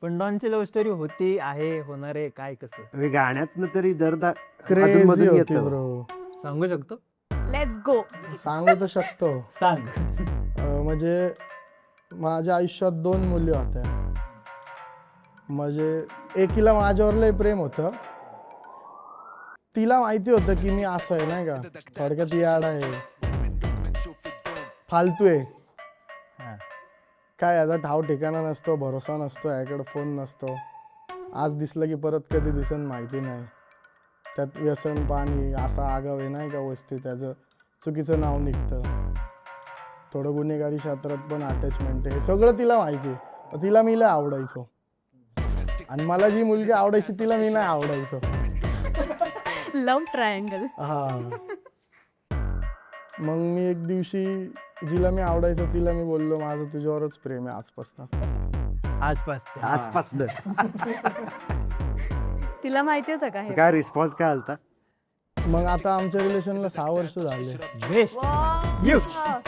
पण डॉनची love story होती, आहे, होणार आहे, काय कसं गाण्यातनं तरी दर्द क्रेझी अधूनमधून होती येतं. ब्रो. सांगू शकतो? Let's go. सांगू तर शकतो. सांग. म्हणजे माझ्या आयुष्यात 2 मुली होत्या. म्हणजे एकीला माझ्यावर लय प्रेम होतं. तिला माहिती होतं की मी असं आहे नाही का, थोडक्यात याड आहे, फालतू आहे, हा. काय याचा ठाव ठिकाणा नसतो, भरोसा नसतो, याकडे फोन नसतो. आज दिसलं की परत कधी दिसन माहिती नाही. त्यात व्यसन पाणी असा आगाव आहे नाही का वस्ती, त्याचं चुकीचं नाव निघतं. थोडं गुन्हेगारी क्षेत्रात पण अटॅचमेंट आहे, हे सगळं तिला माहिती आहे. तिला मी लय आवडायचो आणि मला जी मुलगी आवडायची तिला मी नाही आवडायचो. Love triangle. हा. मग मी एक दिवशी जिला मी आवडायचो तिला मी बोललो माझं तुझ्यावरच प्रेम आहे आजपासून. आजपासनं तिला माहिती होतं का हे? काय रिस्पॉन्स काय आलता? मग आता आमच्या रिलेशनला 6 वर्ष झाले. बेस्ट. Wow.